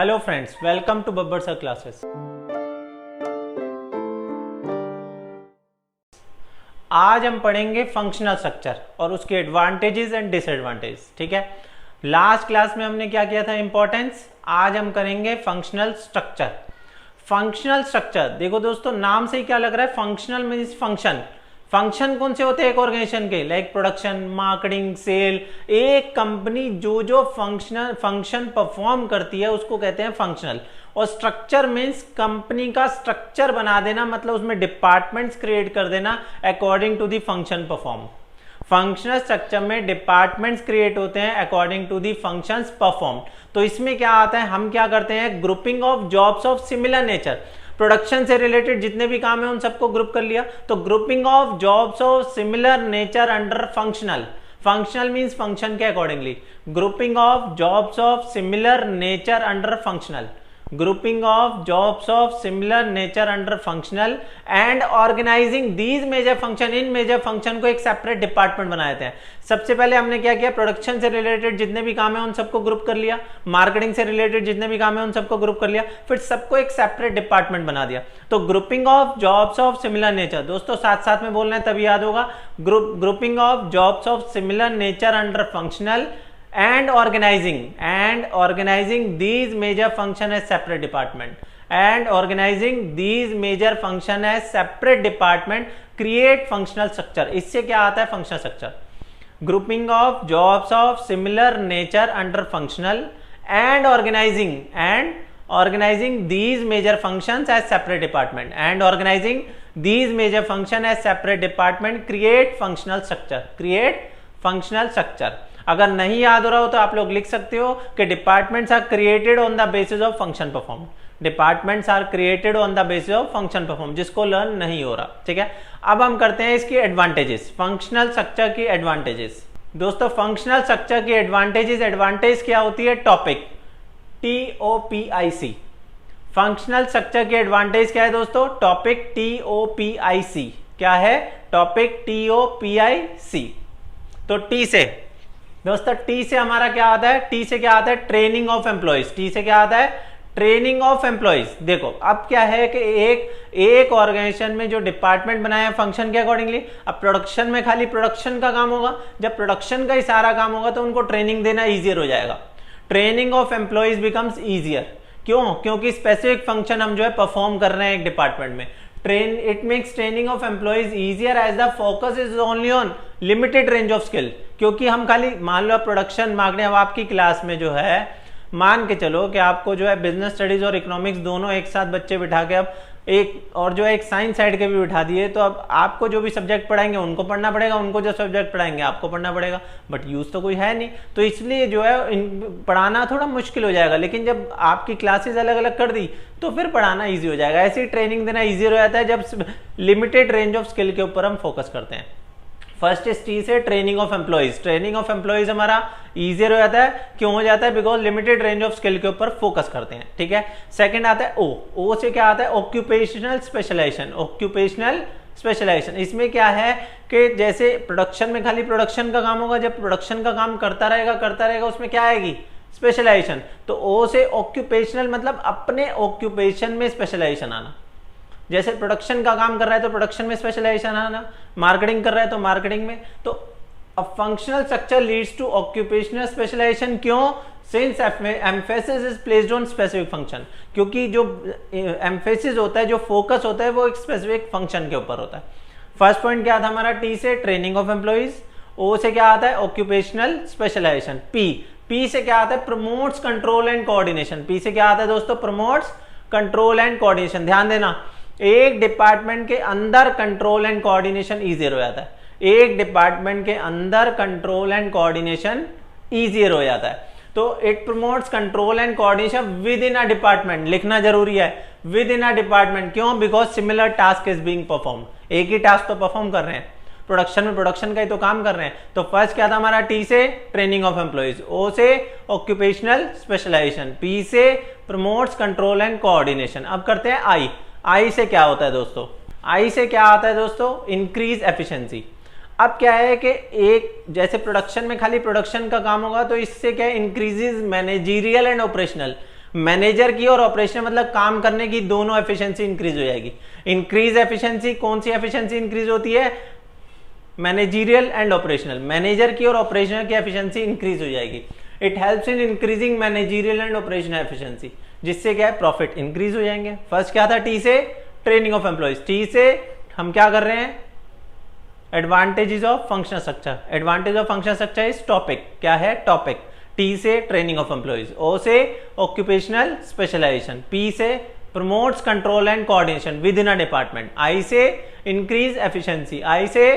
Hello friends, welcome to Babbar sir classes. आज हम पढ़ेंगे फंक्शनल स्ट्रक्चर और उसके एडवांटेजेस एंड डिसएडवांटेज। ठीक है, लास्ट क्लास में हमने क्या किया था, इंपॉर्टेंस। आज हम करेंगे फंक्शनल स्ट्रक्चर। फंक्शनल स्ट्रक्चर देखो दोस्तों, नाम से ही क्या लग रहा है, फंक्शनल मीन्स फंक्शन। फंक्शन कौन से होते हैं एक ऑर्गेनाइजेशन के, लाइक प्रोडक्शन, मार्केटिंग, सेल। एक कंपनी जो फंक्शन परफॉर्म करती है उसको कहते हैं फंक्शनल। और स्ट्रक्चर मीन्स कंपनी का स्ट्रक्चर बना देना, मतलब उसमें डिपार्टमेंट्स क्रिएट कर देना according to the function perform. Functional structure में डिपार्टमेंट्स क्रिएट होते हैं according to the functions perform. तो इसमें क्या आता है, हम क्या करते हैं, grouping of jobs of similar nature. Production से रिलेटेड जितने भी काम है उन सबको ग्रुप कर लिया, तो grouping of jobs of similar nature under functional. Functional means function के accordingly, grouping of jobs of similar nature under functional, grouping of jobs of similar nature under functional and organizing these major function in major function को एक separate department बनाए थे। सबसे पहले हमने क्या किया, प्रोडक्शन से रिलेटेड जितने भी काम है उन सबको ग्रुप कर लिया, मार्केटिंग से रिलेटेड जितने भी काम है उन सबको ग्रुप कर लिया, फिर सबको एक सेपरेट डिपार्टमेंट बना दिया। तो grouping of jobs of similar nature, दोस्तों साथ साथ में बोलना है तभी याद होगा। Grouping of jobs of similar nature under functional and organizing these major function as separate department and organizing these major function as separate department create functional structure। इससे क्या आता है functional structure, grouping of jobs of similar nature under functional and organizing these major functions as separate department and organizing these major function as separate department create functional structure। अगर नहीं याद हो रहा हो तो आप लोग लिख सकते हो कि departments are created on the basis of function perform. Departments are created on the basis of function perform, जिसको लर्न नहीं हो रहा। ठीक है, अब हम करते हैं इसकी एडवांटेजेस, फंक्शनल स्ट्रक्चर की एडवांटेजेस। दोस्तों फंक्शनल स्ट्रक्चर की एडवांटेजेस, एडवांटेज क्या होती है, टॉपिक, TOPIC। फंक्शनल स्ट्रक्चर की एडवांटेज क्या है दोस्तों, टॉपिक, TOPIC। क्या है, टॉपिक, TOPIC। तो टी से दोस्तों, टी से हमारा क्या आता है, टी से क्या आता है, ट्रेनिंग ऑफ एम्प्लॉइज। टी से क्या आता है, ट्रेनिंग ऑफ एम्प्लॉइज। देखो अब क्या है कि एक ऑर्गेनाइजेशन में जो डिपार्टमेंट बनाया है फंक्शन के अकॉर्डिंगली, अब प्रोडक्शन में खाली प्रोडक्शन का काम होगा, जब प्रोडक्शन का ही सारा काम होगा तो उनको ट्रेनिंग देना ईजियर हो जाएगा। Training of employees becomes easier. क्यों, क्योंकि स्पेसिफिक फंक्शन हम जो है परफॉर्म कर रहे हैं एक डिपार्टमेंट में। It makes training of employees easier as the focus is only on limited range of skill। क्योंकि हम खाली मान लो प्रोडक्शन मार्केटिंग, अब आपकी क्लास में जो है मान के चलो कि आपको जो है बिजनेस स्टडीज और इकोनॉमिक्स दोनों एक साथ बच्चे बिठा के, अब एक और जो है एक साइंस साइड के भी बिठा दिए, तो अब आपको जो भी सब्जेक्ट पढ़ाएंगे उनको पढ़ना पड़ेगा, उनको जो सब्जेक्ट पढ़ाएंगे आपको पढ़ना पड़ेगा, बट यूज तो कोई है नहीं, तो इसलिए जो है पढ़ाना थोड़ा मुश्किल हो जाएगा। लेकिन जब आपकी क्लासेस अलग अलग कर दी तो फिर पढ़ाना ईजी हो जाएगा। ऐसी ट्रेनिंग देना ईजी हो जाता है जब लिमिटेड रेंज ऑफ स्किल के ऊपर हम फोकस करते हैं। फर्स्ट इस टी से training of employees. Training of employees हमारा इजियर हो जाता है, क्यों हो जाता है, because limited range of skill के ऊपर फोकस करते हैं। ठीक है, सेकंड आता है ओ से क्या आता है, ऑक्यूपेशनल स्पेशलाइजेशन। ऑक्यूपेशनल स्पेशलाइजेशन, इसमें क्या है कि जैसे प्रोडक्शन में खाली प्रोडक्शन का काम होगा, जब प्रोडक्शन का काम करता रहेगा उसमें क्या आएगी, स्पेशलाइजेशन। तो ओ से ऑक्यूपेशनल मतलब अपने ऑक्यूपेशन में स्पेशलाइजेशन आना। जैसे प्रोडक्शन का काम कर रहा है तो प्रोडक्शन में स्पेशलाइजेशन आना, मार्केटिंग कर रहा है तो मार्केटिंग में। तो a functional structure leads to occupational specialisation. क्यों, since emphasis is placed on specific function. क्योंकि जो एम्फेसिस होता है, जो फोकस होता है, वो एक स्पेसिफिक फंक्शन के ऊपर होता है। फर्स्ट पॉइंट क्या था हमारा, टी से ट्रेनिंग ऑफ एम्प्लॉइज। ओ से क्या आता है, ऑक्यूपेशनल स्पेशलाइजेशन। पी से क्या आता है, promotes control and coordination. P से क्या आता है दोस्तों, प्रमोट्स कंट्रोल एंड कोऑर्डिनेशन। ध्यान देना, एक डिपार्टमेंट के अंदर कंट्रोल एंड कोऑर्डिनेशन इजियर हो जाता है। एक डिपार्टमेंट के अंदर कंट्रोल एंड कोऑर्डिनेशन इजियर हो जाता है। तो it promotes control and coordination within a department. लिखना जरूरी है, विद इन अ डिपार्टमेंट। क्यों, because similar task is being perform. एक ही टास्क तो परफॉर्म कर रहे हैं, प्रोडक्शन में प्रोडक्शन का ही तो काम कर रहे हैं। तो फर्स्ट क्या था हमारा, टी से ट्रेनिंग ऑफ एम्प्लॉइज, ओ से ऑक्यूपेशनल स्पेशलाइजेशन, पी से प्रमोट्स कंट्रोल एंड कोऑर्डिनेशन। अब करते हैं आई से क्या होता है दोस्तों, आई से क्या आता है दोस्तों, इंक्रीज एफिशिएंसी। अब क्या है कि एक जैसे प्रोडक्शन में खाली प्रोडक्शन का काम होगा तो इससे क्या increases managerial and operational. Manager की और ऑपरेशनल मतलब काम करने की दोनों एफिशिएंसी इंक्रीज हो जाएगी। इंक्रीज एफिशिएंसी, कौन सी एफिशिएंसी इंक्रीज होती है? मैनेजरियल एंड ऑपरेशनल, मैनेजर की और ऑपरेशनल की एफिशिएंसी इंक्रीज हो जाएगी। It helps in increasing managerial and operational efficiency, जिससे क्या है प्रॉफिट इंक्रीज हो जाएंगे। फर्स्ट क्या था टी से? Training of employees. टी से हम क्या कर रहे हैं? Advantages of functional structure. Advantage of functional structure is topic. क्या है? टॉपिक। टी से ट्रेनिंग ऑफ एम्प्लॉइज। ओ से ऑक्यूपेशनल स्पेशलाइजेशन। पी से promotes control and coordination within a department. I से इंक्रीज एफिशिएंसी। आई से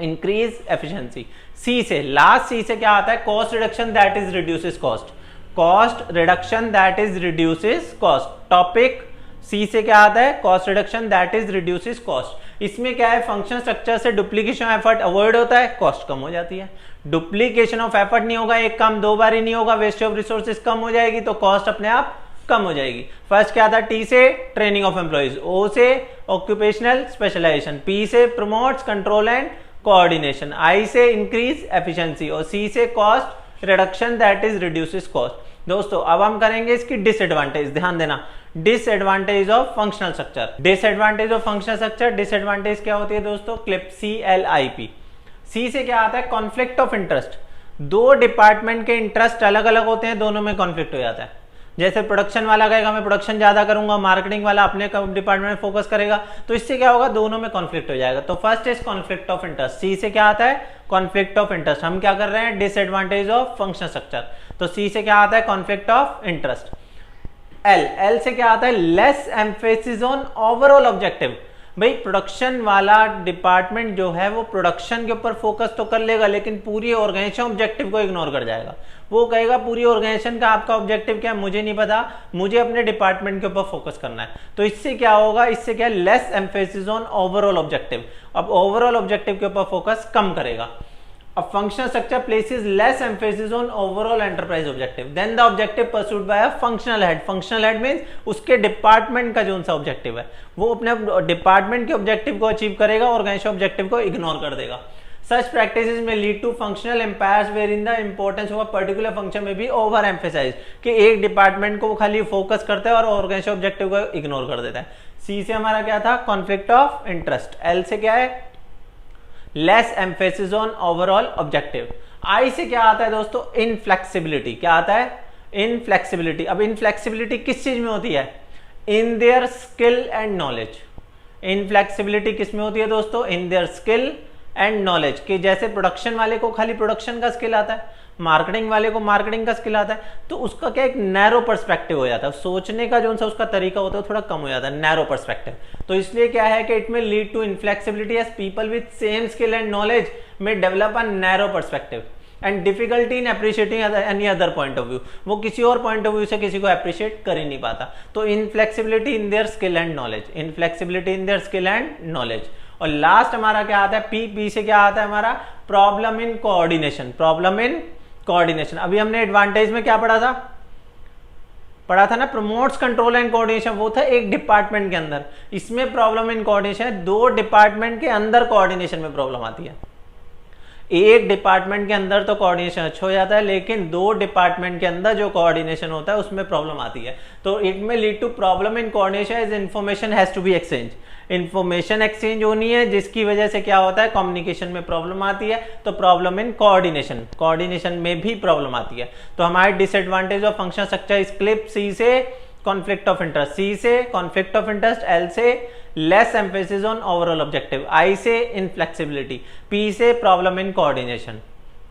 इंक्रीज एफिशिएंसी। सी से, last सी से क्या आता है? Cost reduction that is reduces cost. Cost reduction that is reduces cost. Topic C से क्या आता है? Cost reduction that is reduces cost. इसमें क्या है? फंक्शन स्ट्रक्चर से डुप्लीकेशन एफर्ट अवॉइड होता है, कॉस्ट कम हो जाती है। डुप्लीकेशन ऑफ एफर्ट नहीं होगा, एक काम दो बार ही नहीं होगा, वेस्ट ऑफ रिसोर्सेज कम हो जाएगी, तो कॉस्ट अपने आप कम हो जाएगी। फर्स्ट क्या था? टी से ट्रेनिंग ऑफ एम्प्लॉइज। ओ से ऑक्यूपेशनल स्पेशलाइजेशन। पी से promotes control and coordination. I से इंक्रीज एफिशिएंसी और सी से cost reduction that is reduces cost. दोस्तों अब हम करेंगे इसकी डिसएडवांटेज। ध्यान देना, disadvantage of functional structure. Disadvantage of functional structure, disadvantage क्या होती है दोस्तों? Clip CLIP। सी से क्या आता है? Conflict of interest. दो डिपार्टमेंट के इंटरेस्ट अलग अलग होते हैं, दोनों में कॉन्फ्लिक्ट हो जाता है। जैसे प्रोडक्शन वाला कहेगा मैं प्रोडक्शन ज्यादा करूंगा, मार्केटिंग वाला अपने डिपार्टमेंट में फोकस करेगा, तो इससे क्या होगा? दोनों में कॉन्फ्लिक्ट हो जाएगा। तो first is conflict of interest. C से क्या आता है? Conflict of interest. हम क्या कर रहे हैं? Disadvantage of functional structure. तो सी से क्या आता है? Conflict of interest. एल से क्या आता है? Less emphasis on overall objective. भाई प्रोडक्शन वाला डिपार्टमेंट जो है वो प्रोडक्शन के ऊपर फोकस तो कर लेगा, लेकिन पूरी ऑर्गेनाइजेशन ऑब्जेक्टिव को इग्नोर कर जाएगा। वो कहेगा पूरी ऑर्गेनाइजेशन का आपका ऑब्जेक्टिव क्या है मुझे नहीं पता, मुझे अपने डिपार्टमेंट के ऊपर फोकस करना है। तो इससे क्या होगा? इससे क्या? Less emphasis on overall objective. अब ओवरऑल ऑब्जेक्टिव के ऊपर फोकस कम करेगा। A functional structure places less emphasis on overall enterprise objective than the objective pursued by a functional head. Functional head means उसके डिपार्टमेंट का जो सा ऑब्जेक्टिव है वो अपने डिपार्टमेंट के ऑब्जेक्टिव को अचीव करेगा, ऑर्गेनाइजेशन ऑब्जेक्टिव को इग्नोर कर देगा। Such practices may lead to functional impasse wherein the importance of a particular function may be overemphasized, कि एक डिपार्टमेंट को खाली फोकस करता है और ऑर्गेनाइजेशन ऑब्जेक्टिव को इग्नोर कर देता है। सी से हमारा क्या था? Conflict of interest. एल से क्या है? Less emphasis on overall objective. I से क्या आता है दोस्तों? इनफ्लेक्सिबिलिटी। क्या आता है? इनफ्लेक्सिबिलिटी। अब इनफ्लेक्सिबिलिटी किस चीज में होती है? In their skill and knowledge. Inflexibility किस में होती है दोस्तों? In their skill and knowledge. कि जैसे प्रोडक्शन वाले को खाली प्रोडक्शन का स्किल आता है, मार्केटिंग वाले को मार्केटिंग का स्किल आता है, तो उसका क्या एक नैरो पर्सपेक्टिव हो जाता है, सोचने का जो सा उसका तरीका होता है थोड़ा कम हो जाता है, नैरो पर्सपेक्टिव। तो इसलिए क्या है कि इट में lead to inflexibility as people with same skill and knowledge में develop a narrow perspective and difficulty in appreciating any other point of view. वो किसी और पॉइंट ऑफ व्यू से किसी को अप्रिशिएट कर ही नहीं पाता। तो inflexibility in their skill and knowledge. Inflexibility in their skill and knowledge. और लास्ट हमारा क्या आता है? पी से क्या आता है हमारा? Problem in coordination. Problem in coordination. अभी हमने एडवांटेज में क्या पढ़ा था ना? Promotes control and coordination. वो था एक डिपार्टमेंट के अंदर। इसमें प्रॉब्लम इन कोऑर्डिनेशन है, दो डिपार्टमेंट के अंदर कोऑर्डिनेशन में प्रॉब्लम आती है। एक डिपार्टमेंट के अंदर तो कोऑर्डिनेशन अच्छा हो जाता है, लेकिन दो डिपार्टमेंट के अंदर जो कोऑर्डिनेशन होता है उसमें प्रॉब्लम आती है। तो इट में lead to problem in coordination as information has to be exchange. Information exchange होनी है, जिसकी वजह से क्या होता है? कम्युनिकेशन में प्रॉब्लम आती है। तो प्रॉब्लम इन कोऑर्डिनेशन, कोऑर्डिनेशन में भी प्रॉब्लम आती है। तो हमारे disadvantage of functional structure is clip. C से कॉन्फ्लिक्ट ऑफ इंटरेस्ट। सी से कॉन्फ्लिक्ट ऑफ इंटरेस्ट। एल से less emphasis on overall objective. I से इनफ्लेक्सिबिलिटी। पी से प्रॉब्लम इन कोऑर्डिनेशन।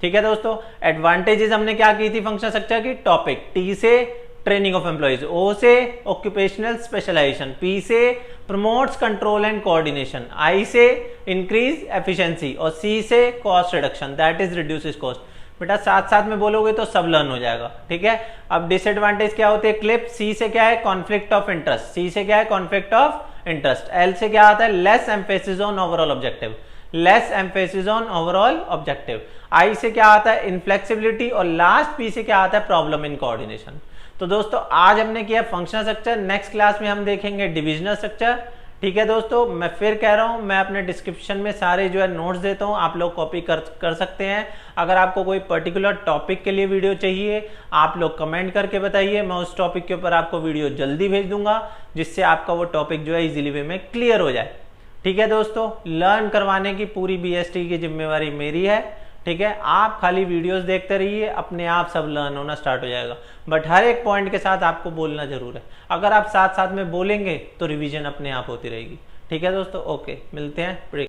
ठीक है दोस्तों, एडवांटेजेस हमने क्या की थी फंक्शनल स्ट्रक्चर की? टॉपिक। टी से ट्रेनिंग ऑफ एम्प्लॉइज। ओ से ऑक्यूपेशनल स्पेशलाइजेशन। पी से promotes control and coordination. I से इंक्रीज एफिशिएंसी और सी से cost reduction that is reduces cost. बेटा साथ साथ में बोलोगे तो सब लर्न हो जाएगा। ठीक है, अब डिसएडवांटेज क्या होते हैं? क्लिप। सी से क्या है? Conflict of interest. सी से क्या है? Conflict of interest. एल से क्या आता है? Less emphasis on overall objective. Less emphasis on overall objective. I से क्या आता है? इनफ्लेक्सिबिलिटी। और लास्ट पी से क्या आता है? Problem in coordination. तो दोस्तों आज हमने किया फंक्शनल स्ट्रक्चर, नेक्स्ट क्लास में हम देखेंगे डिविजनल स्ट्रक्चर। ठीक है दोस्तों, मैं फिर कह रहा हूं, मैं अपने डिस्क्रिप्शन में सारे जो है नोट्स देता हूं, आप लोग कॉपी कर सकते हैं। अगर आपको कोई पर्टिकुलर टॉपिक के लिए वीडियो चाहिए, आप लोग कमेंट करके बताइए, मैं उस टॉपिक के ऊपर आपको वीडियो जल्दी भेज दूंगा, जिससे आपका वो टॉपिक जो है इजीली वे में क्लियर हो जाए। ठीक है दोस्तों, लर्न करवाने की पूरी BST की जिम्मेवारी मेरी है। ठीक है, आप खाली वीडियोस देखते रहिए, अपने आप सब लर्न होना स्टार्ट हो जाएगा। बट हर एक पॉइंट के साथ आपको बोलना जरूर है। अगर आप साथ साथ में बोलेंगे तो रिवीजन अपने आप होती रहेगी। ठीक है दोस्तों, ओके, मिलते हैं।